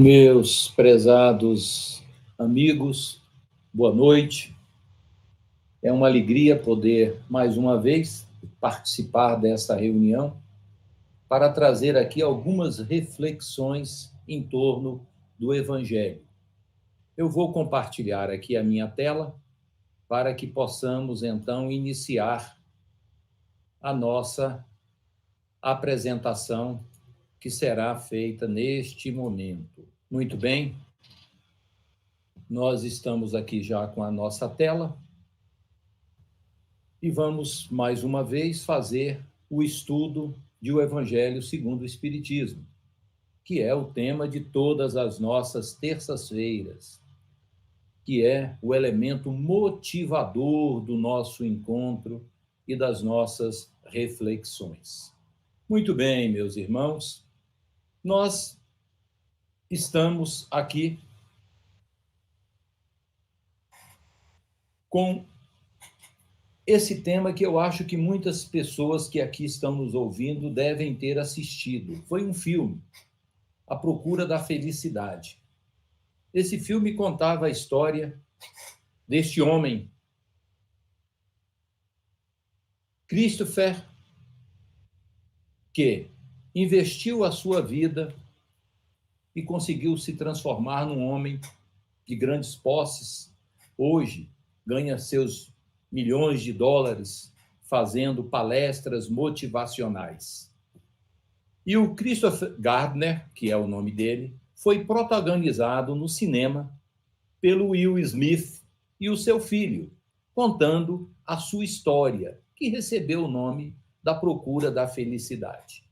Meus prezados amigos, boa noite. É uma alegria poder, mais uma vez, participar dessa reunião para trazer aqui algumas reflexões em torno do Evangelho. Eu vou compartilhar aqui a minha tela para que possamos, então, iniciar a nossa apresentação que será feita neste momento. Muito bem, nós estamos aqui já com a nossa tela e vamos, mais uma vez, fazer o estudo do Evangelho segundo o Espiritismo, que é o tema de todas as nossas terças-feiras, que é o elemento motivador do nosso encontro e das nossas reflexões. Muito bem, meus irmãos, nós estamos aqui com esse tema que eu acho que muitas pessoas que aqui estão nos ouvindo devem ter assistido. Foi um filme, A Procura da Felicidade. Esse filme contava a história deste homem, Christopher, que investiu a sua vida e conseguiu se transformar num homem de grandes posses. Hoje, ganha seus milhões de dólares fazendo palestras motivacionais. E o Christopher Gardner, que é o nome dele, foi protagonizado no cinema pelo Will Smith e o seu filho, contando a sua história, que recebeu o nome da Procura da Felicidade.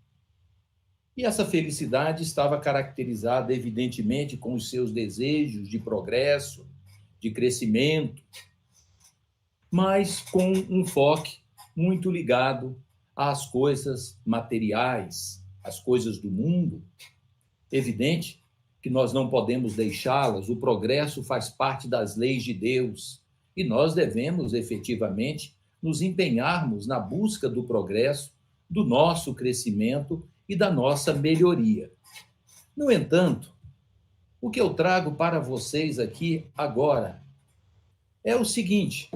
E essa felicidade estava caracterizada, evidentemente, com os seus desejos de progresso, de crescimento, mas com um foco muito ligado às coisas materiais, às coisas do mundo. Evidente que nós não podemos deixá-las, o progresso faz parte das leis de Deus e nós devemos efetivamente nos empenharmos na busca do progresso, do nosso crescimento e da nossa melhoria. No entanto, o que eu trago para vocês aqui agora é o seguinte: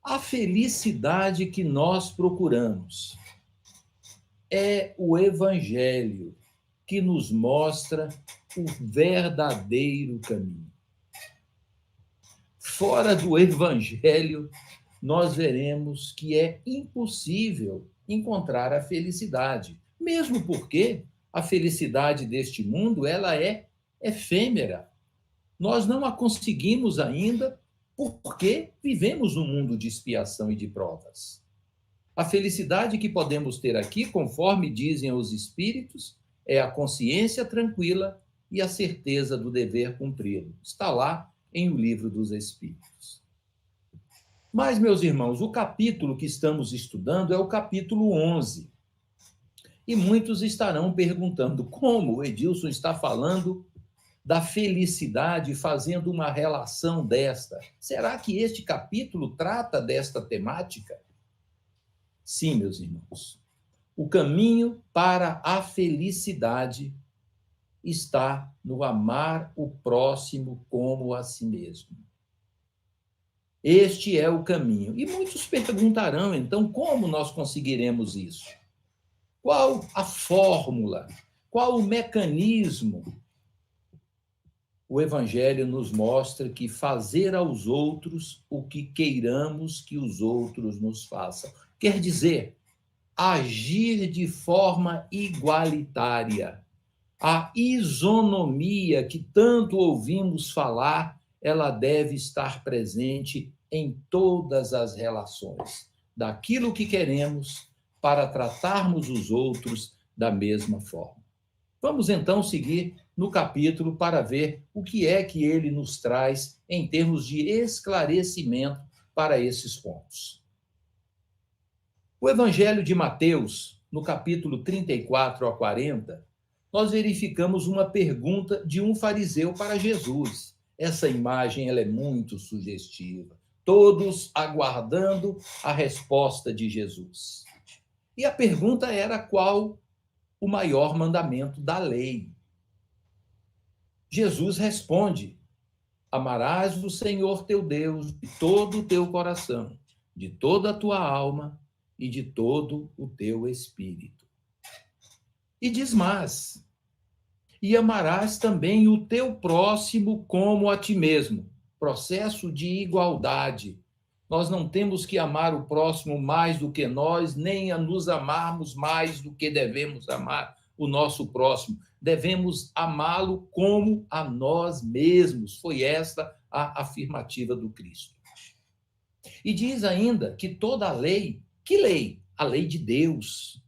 a felicidade que nós procuramos é o Evangelho que nos mostra o verdadeiro caminho. Fora do Evangelho, nós veremos que é impossível encontrar a felicidade, mesmo porque a felicidade deste mundo ela é efêmera. Nós não a conseguimos ainda porque vivemos um mundo de expiação e de provas. A felicidade que podemos ter aqui, conforme dizem os espíritos, é a consciência tranquila e a certeza do dever cumprido. Está lá em O Livro dos Espíritos. Mas, meus irmãos, o capítulo que estamos estudando é o capítulo 11. E muitos estarão perguntando como o Edilson está falando da felicidade, fazendo uma relação desta. Será que este capítulo trata desta temática? Sim, meus irmãos. O caminho para a felicidade está no amar o próximo como a si mesmo. Este é o caminho. E muitos perguntarão, então, como nós conseguiremos isso? Qual a fórmula? Qual o mecanismo? O Evangelho nos mostra que fazer aos outros o que queiramos que os outros nos façam. Quer dizer, agir de forma igualitária. A isonomia que tanto ouvimos falar, ela deve estar presente em todas as relações, daquilo que queremos para tratarmos os outros da mesma forma. Vamos então seguir no capítulo para ver o que é que ele nos traz em termos de esclarecimento para esses pontos. O Evangelho de Mateus, no capítulo 34 a 40, nós verificamos uma pergunta de um fariseu para Jesus. Essa imagem ela é muito sugestiva. Todos aguardando a resposta de Jesus. E a pergunta era qual o maior mandamento da lei. Jesus responde: amarás o Senhor teu Deus de todo o teu coração, de toda a tua alma e de todo o teu espírito. E diz mais: e amarás também o teu próximo como a ti mesmo. Processo de igualdade. Nós não temos que amar o próximo mais do que nós, nem a nos amarmos mais do que devemos amar o nosso próximo. Devemos amá-lo como a nós mesmos. Foi esta a afirmativa do Cristo. E diz ainda que toda a lei, que lei? A lei de Deus,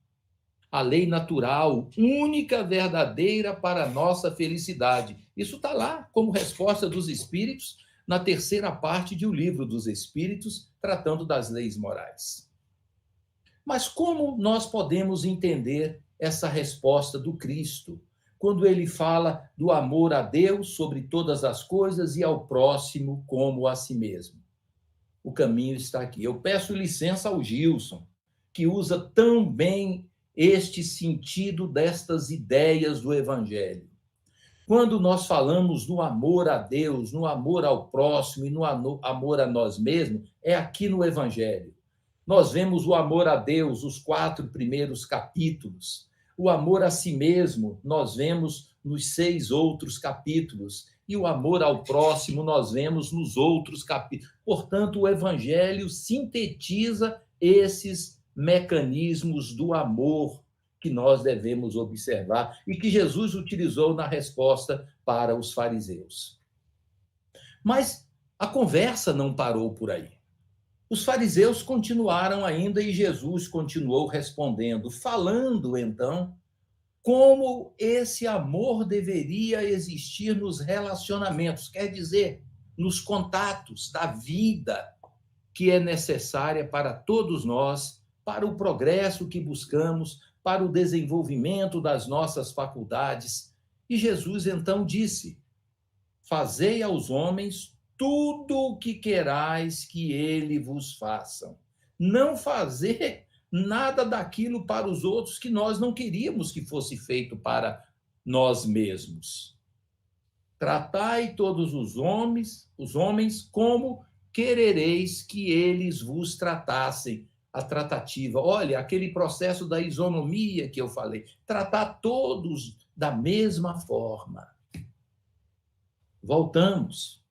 a lei natural, única, verdadeira para a nossa felicidade. Isso está lá como resposta dos Espíritos na terceira parte de O Livro dos Espíritos, tratando das leis morais. Mas como nós podemos entender essa resposta do Cristo, quando ele fala do amor a Deus sobre todas as coisas e ao próximo como a si mesmo? O caminho está aqui. Eu peço licença ao Gilson, que usa tão bem este sentido destas ideias do Evangelho. Quando nós falamos no amor a Deus, no amor ao próximo e no amor a nós mesmos, é aqui no Evangelho. Nós vemos o amor a Deus, os 4 primeiros capítulos. O amor a si mesmo, nós vemos nos 6 outros capítulos. E o amor ao próximo, nós vemos nos outros capítulos. Portanto, o Evangelho sintetiza esses mecanismos do amor que nós devemos observar e que Jesus utilizou na resposta para os fariseus. Mas a conversa não parou por aí. Os fariseus continuaram ainda e Jesus continuou respondendo, falando então como esse amor deveria existir nos relacionamentos, quer dizer, nos contatos da vida que é necessária para todos nós, para o progresso que buscamos, para o desenvolvimento das nossas faculdades. E Jesus então disse: fazei aos homens tudo o que querais que ele vos façam. Não fazer nada daquilo para os outros que nós não queríamos que fosse feito para nós mesmos. Tratai todos os homens como querereis que eles vos tratassem. A tratativa, olha, aquele processo da isonomia que eu falei, tratar todos da mesma forma. Voltamos.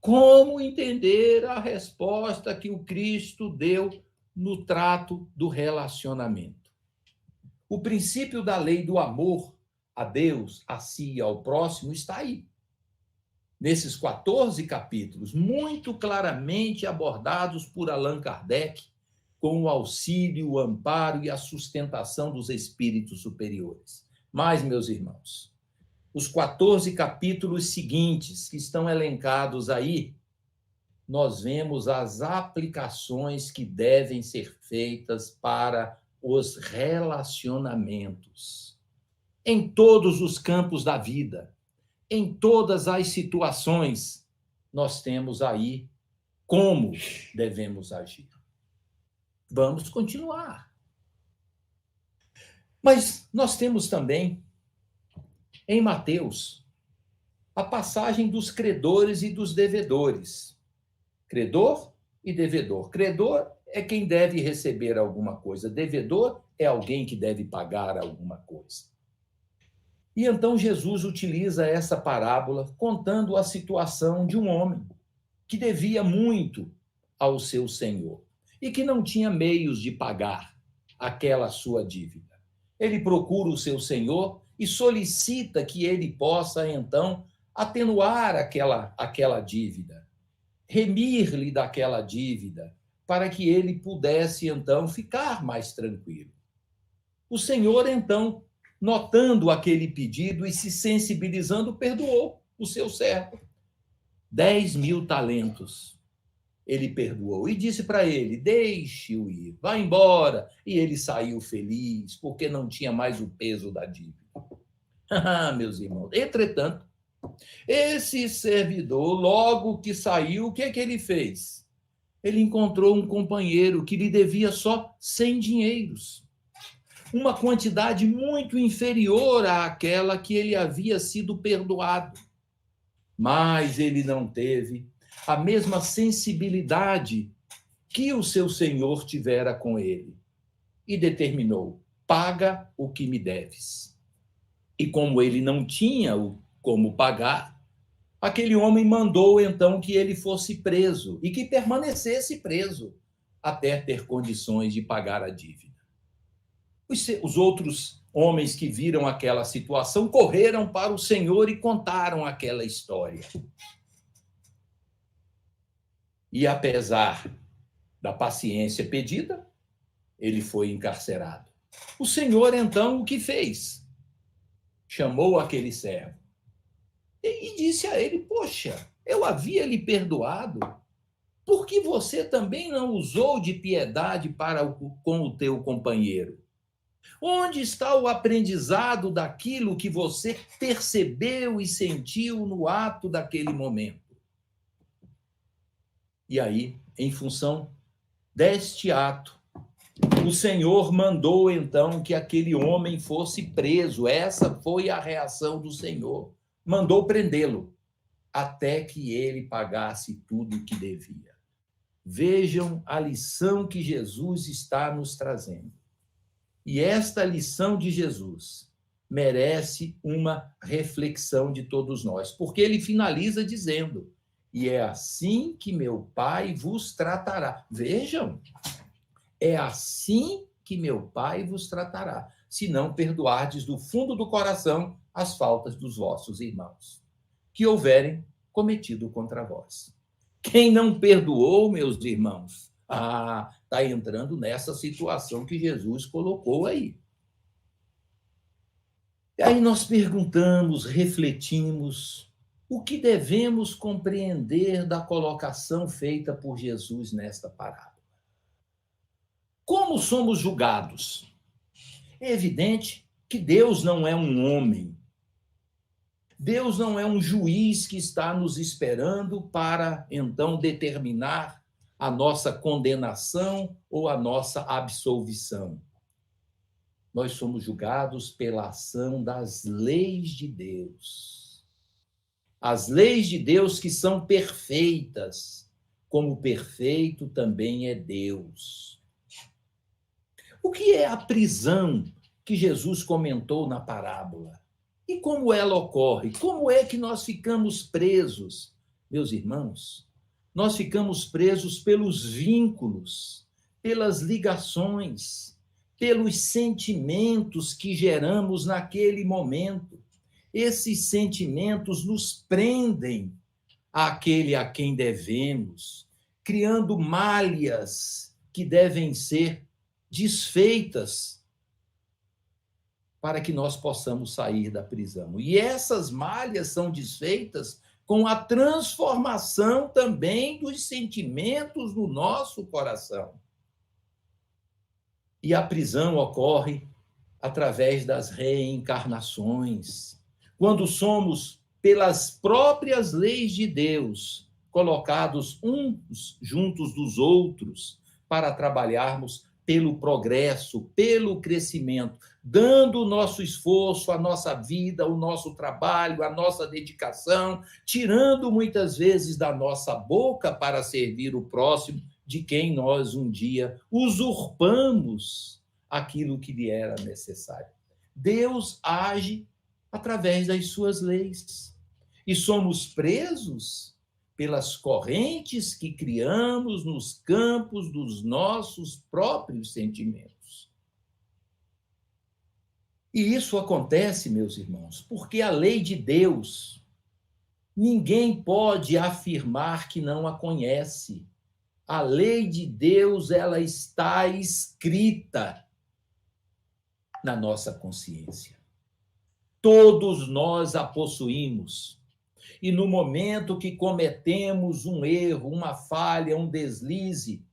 Como entender a resposta que o Cristo deu no trato do relacionamento? O princípio da lei do amor a Deus, a si e ao próximo está aí. Nesses 14 capítulos, muito claramente abordados por Allan Kardec, com o auxílio, o amparo e a sustentação dos espíritos superiores. Mas, meus irmãos, os 14 capítulos seguintes, que estão elencados aí, nós vemos as aplicações que devem ser feitas para os relacionamentos. Em todos os campos da vida, em todas as situações, nós temos aí como devemos agir. Vamos continuar. Mas nós temos também, em Mateus, a passagem dos credores e dos devedores. Credor e devedor. Credor é quem deve receber alguma coisa. Devedor é alguém que deve pagar alguma coisa. E então Jesus utiliza essa parábola contando a situação de um homem que devia muito ao seu senhor e que não tinha meios de pagar aquela sua dívida. Ele procura o seu senhor e solicita que ele possa, então, atenuar aquela dívida, remir-lhe daquela dívida, para que ele pudesse, então, ficar mais tranquilo. O Senhor, então, notando aquele pedido e se sensibilizando, perdoou o seu servo. 10.000 talentos ele perdoou e disse para ele: deixe-o ir, vá embora. E ele saiu feliz, porque não tinha mais o peso da dívida. Meus irmãos, entretanto, esse servidor, logo que saiu, o que é que ele fez? Ele encontrou um companheiro que lhe devia só 100 dinheiros. Uma quantidade muito inferior àquela que ele havia sido perdoado. Mas ele não teve a mesma sensibilidade que o seu senhor tivera com ele e determinou: paga o que me deves. E como ele não tinha como pagar, aquele homem mandou então que ele fosse preso e que permanecesse preso até ter condições de pagar a dívida. Os outros homens que viram aquela situação correram para o Senhor e contaram aquela história. E apesar da paciência pedida, ele foi encarcerado. O Senhor, então, o que fez? Chamou aquele servo e disse a ele: poxa, eu havia lhe perdoado, por que você também não usou de piedade com o teu companheiro? Onde está o aprendizado daquilo que você percebeu e sentiu no ato daquele momento? E aí, em função deste ato, o Senhor mandou então que aquele homem fosse preso. Essa foi a reação do Senhor. Mandou prendê-lo até que ele pagasse tudo o que devia. Vejam a lição que Jesus está nos trazendo. E esta lição de Jesus merece uma reflexão de todos nós, porque ele finaliza dizendo: e é assim que meu Pai vos tratará. Vejam, é assim que meu Pai vos tratará, se não perdoardes do fundo do coração as faltas dos vossos irmãos, que houverem cometido contra vós. Quem não perdoou, meus irmãos, está entrando nessa situação que Jesus colocou aí. E aí nós perguntamos, refletimos, o que devemos compreender da colocação feita por Jesus nesta parábola? Como somos julgados? É evidente que Deus não é um homem. Deus não é um juiz que está nos esperando para, então, determinar a nossa condenação ou a nossa absolvição. Nós somos julgados pela ação das leis de Deus. As leis de Deus que são perfeitas, como perfeito também é Deus. O que é a prisão que Jesus comentou na parábola? E como ela ocorre? Como é que nós ficamos presos? Meus irmãos, nós ficamos presos pelos vínculos, pelas ligações, pelos sentimentos que geramos naquele momento. Esses sentimentos nos prendem àquele a quem devemos, criando malhas que devem ser desfeitas para que nós possamos sair da prisão. E essas malhas são desfeitas com a transformação também dos sentimentos no nosso coração. E a prisão ocorre através das reencarnações, quando somos, pelas próprias leis de Deus, colocados uns juntos dos outros para trabalharmos pelo progresso, pelo crescimento, dando o nosso esforço, a nossa vida, o nosso trabalho, a nossa dedicação, tirando muitas vezes da nossa boca para servir o próximo, de quem nós um dia usurpamos aquilo que lhe era necessário. Deus age através das suas leis e somos presos pelas correntes que criamos nos campos dos nossos próprios sentimentos. E isso acontece, meus irmãos, porque a lei de Deus, ninguém pode afirmar que não a conhece. A lei de Deus, ela está escrita na nossa consciência. Todos nós a possuímos. E no momento que cometemos um erro, uma falha, um deslize,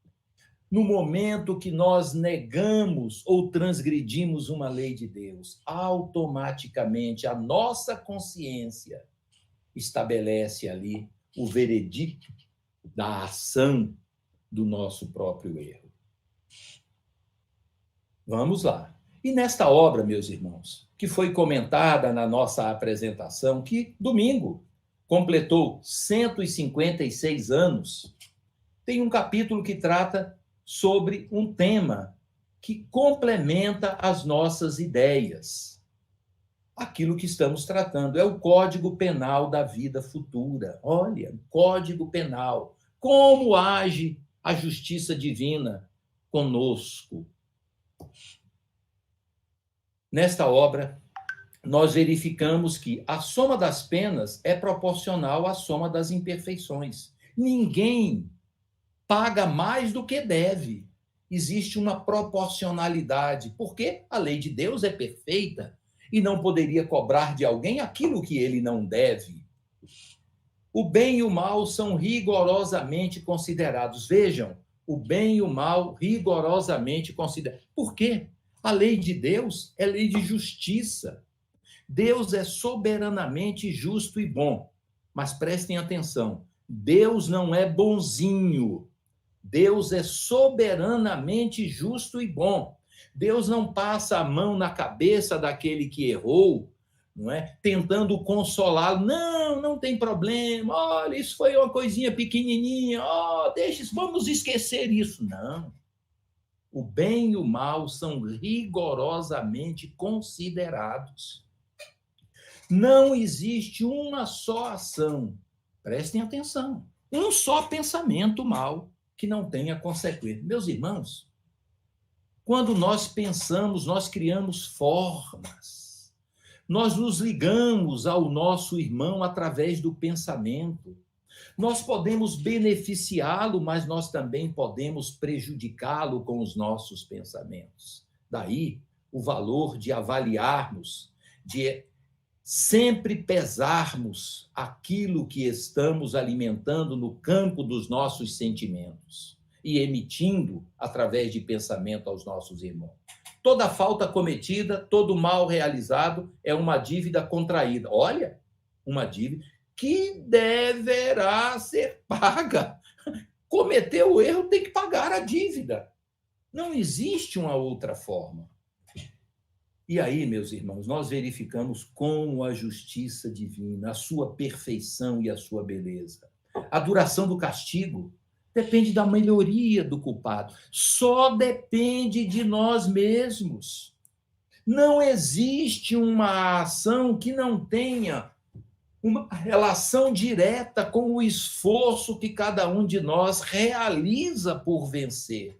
no momento que nós negamos ou transgredimos uma lei de Deus, automaticamente a nossa consciência estabelece ali o veredicto da ação do nosso próprio erro. Vamos lá. E nesta obra, meus irmãos, que foi comentada na nossa apresentação, que domingo completou 156 anos, tem um capítulo que trata sobre um tema que complementa as nossas ideias. Aquilo que estamos tratando é o Código Penal da vida futura. Olha, o Código Penal. Como age a justiça divina conosco? Nesta obra, nós verificamos que a soma das penas é proporcional à soma das imperfeições. Ninguém paga mais do que deve. Existe uma proporcionalidade, porque a lei de Deus é perfeita e não poderia cobrar de alguém aquilo que ele não deve. O bem e o mal são rigorosamente considerados. Vejam, o bem e o mal rigorosamente considerados. Por quê? A lei de Deus é lei de justiça. Deus é soberanamente justo e bom. Mas prestem atenção, Deus não é bonzinho. Deus é soberanamente justo e bom. Deus não passa a mão na cabeça daquele que errou, não é? Tentando consolá-lo. Não, não tem problema. Olha, isso foi uma coisinha pequenininha. Oh, deixa isso, vamos esquecer isso. Não. O bem e o mal são rigorosamente considerados. Não existe uma só ação. Prestem atenção. Um só pensamento mal que não tenha consequência. Meus irmãos, quando nós pensamos, nós criamos formas. Nós nos ligamos ao nosso irmão através do pensamento. Nós podemos beneficiá-lo, mas nós também podemos prejudicá-lo com os nossos pensamentos. Daí o valor de avaliarmos, de sempre pesarmos aquilo que estamos alimentando no campo dos nossos sentimentos e emitindo através de pensamento aos nossos irmãos. Toda falta cometida, todo mal realizado é uma dívida contraída. Olha, uma dívida que deverá ser paga. Cometeu o erro, tem que pagar a dívida. Não existe uma outra forma. E aí, meus irmãos, nós verificamos como a justiça divina, a sua perfeição e a sua beleza. A duração do castigo depende da melhoria do culpado. Só depende de nós mesmos. Não existe uma ação que não tenha uma relação direta com o esforço que cada um de nós realiza por vencer.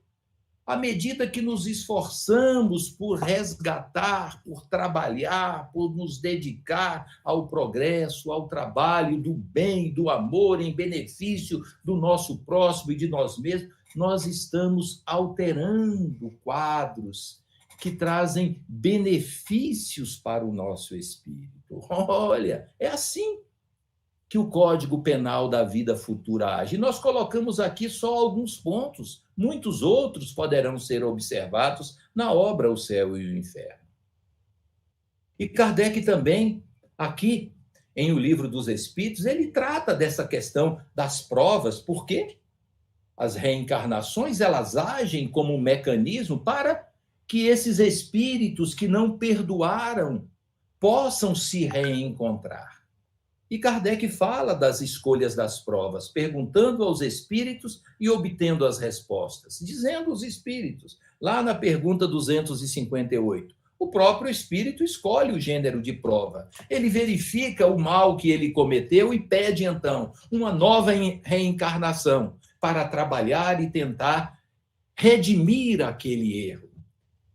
À medida que nos esforçamos por resgatar, por trabalhar, por nos dedicar ao progresso, ao trabalho do bem, do amor, em benefício do nosso próximo e de nós mesmos, nós estamos alterando quadros que trazem benefícios para o nosso espírito. Olha, é assim que o Código Penal da vida futura age. Nós colocamos aqui só alguns pontos, muitos outros poderão ser observados na obra O Céu e o Inferno. E Kardec também, aqui, em O Livro dos Espíritos, ele trata dessa questão das provas, porque as reencarnações, elas agem como um mecanismo para que esses espíritos que não perdoaram possam se reencontrar. E Kardec fala das escolhas das provas, perguntando aos espíritos e obtendo as respostas. Dizendo aos espíritos, lá na pergunta 258, o próprio espírito escolhe o gênero de prova. Ele verifica o mal que ele cometeu e pede, então, uma nova reencarnação para trabalhar e tentar redimir aquele erro.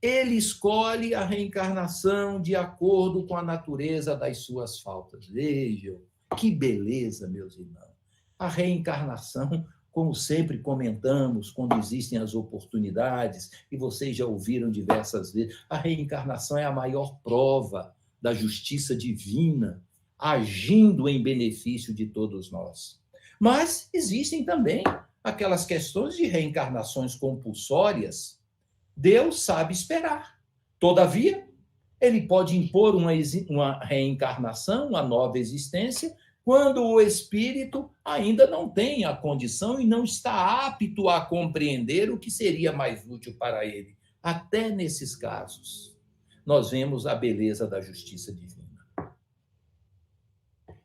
Ele escolhe a reencarnação de acordo com a natureza das suas faltas. Vejam, que beleza, meus irmãos. A reencarnação, como sempre comentamos, quando existem as oportunidades, e vocês já ouviram diversas vezes, a reencarnação é a maior prova da justiça divina, agindo em benefício de todos nós. Mas existem também aquelas questões de reencarnações compulsórias. Deus sabe esperar. Todavia, ele pode impor uma reencarnação, uma nova existência, quando o espírito ainda não tem a condição e não está apto a compreender o que seria mais útil para ele. Até nesses casos, nós vemos a beleza da justiça divina.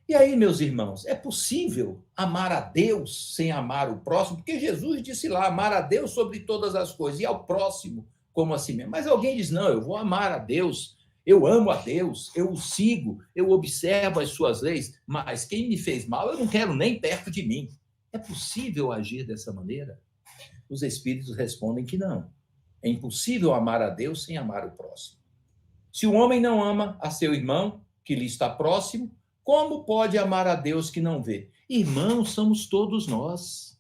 E aí, meus irmãos, é possível amar a Deus sem amar o próximo? Porque Jesus disse lá, amar a Deus sobre todas as coisas e ao próximo como a si mesmo. Mas alguém diz, não, eu vou amar a Deus, eu amo a Deus, eu o sigo, eu observo as suas leis, mas quem me fez mal, eu não quero nem perto de mim. É possível agir dessa maneira? Os Espíritos respondem que não. É impossível amar a Deus sem amar o próximo. Se o homem não ama a seu irmão, que lhe está próximo, como pode amar a Deus que não vê? Irmãos, somos todos nós.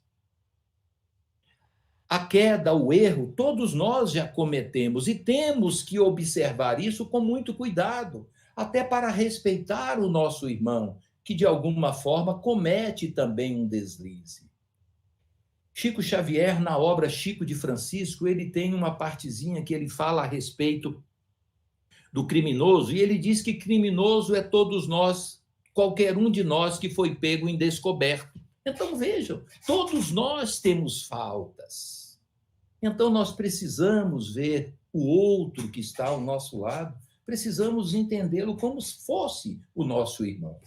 A queda, o erro, todos nós já cometemos e temos que observar isso com muito cuidado, até para respeitar o nosso irmão, que de alguma forma comete também um deslize. Chico Xavier, na obra Chico de Francisco, ele tem uma partezinha que ele fala a respeito do criminoso, e ele diz que criminoso é todos nós, qualquer um de nós que foi pego em descoberto. Então, vejam, todos nós temos faltas. Então, nós precisamos ver o outro que está ao nosso lado, precisamos entendê-lo como se fosse o nosso irmão.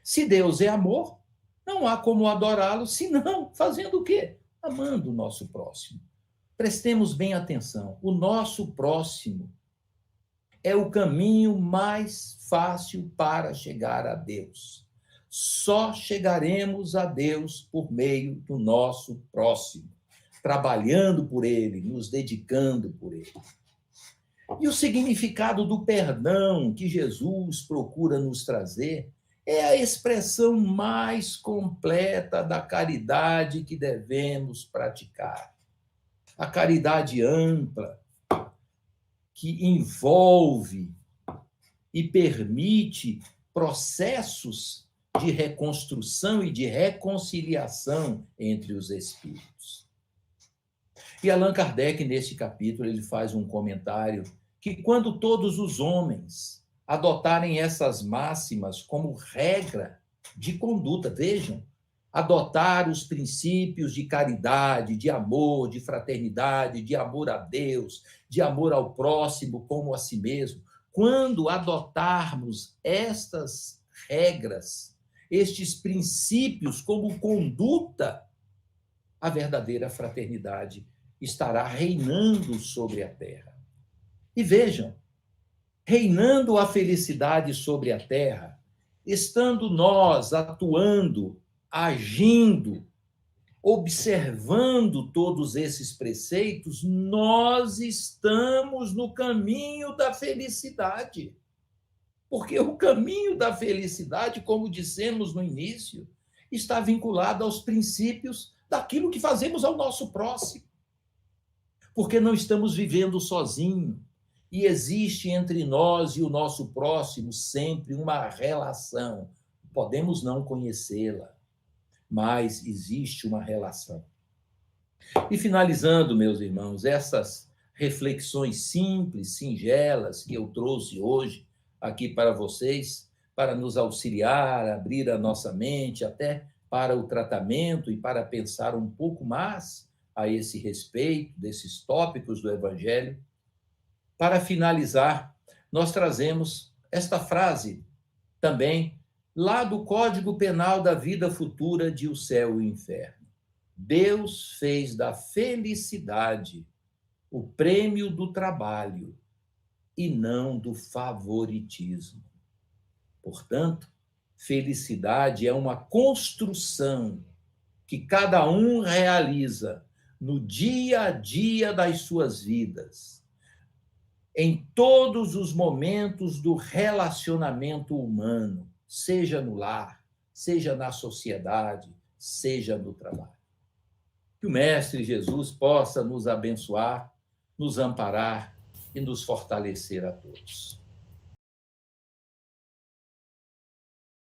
Se Deus é amor, não há como adorá-lo, senão fazendo o quê? Amando o nosso próximo. Prestemos bem atenção, o nosso próximo é o caminho mais fácil para chegar a Deus. Só chegaremos a Deus por meio do nosso próximo, trabalhando por ele, nos dedicando por ele. E o significado do perdão que Jesus procura nos trazer é a expressão mais completa da caridade que devemos praticar. A caridade ampla, que envolve e permite processos de reconstrução e de reconciliação entre os espíritos. E Allan Kardec, neste capítulo, ele faz um comentário que quando todos os homens adotarem essas máximas como regra de conduta, vejam, adotar os princípios de caridade, de amor, de fraternidade, de amor a Deus, de amor ao próximo como a si mesmo. Quando adotarmos estas regras, estes princípios como conduta, a verdadeira fraternidade estará reinando sobre a terra. E vejam, reinando a felicidade sobre a terra, estando nós atuando, agindo, observando todos esses preceitos, nós estamos no caminho da felicidade. Porque o caminho da felicidade, como dissemos no início, está vinculado aos princípios daquilo que fazemos ao nosso próximo. Porque não estamos vivendo sozinhos. E existe entre nós e o nosso próximo sempre uma relação. Podemos não conhecê-la, mas existe uma relação. E finalizando, meus irmãos, essas reflexões simples, singelas, que eu trouxe hoje aqui para vocês, para nos auxiliar, abrir a nossa mente até para o tratamento e para pensar um pouco mais a esse respeito, desses tópicos do Evangelho. Para finalizar, nós trazemos esta frase também lá do Código Penal da Vida Futura de O Céu e o Inferno. Deus fez da felicidade o prêmio do trabalho e não do favoritismo. Portanto, felicidade é uma construção que cada um realiza no dia a dia das suas vidas, em todos os momentos do relacionamento humano, seja no lar, seja na sociedade, seja no trabalho. Que o Mestre Jesus possa nos abençoar, nos amparar e nos fortalecer a todos.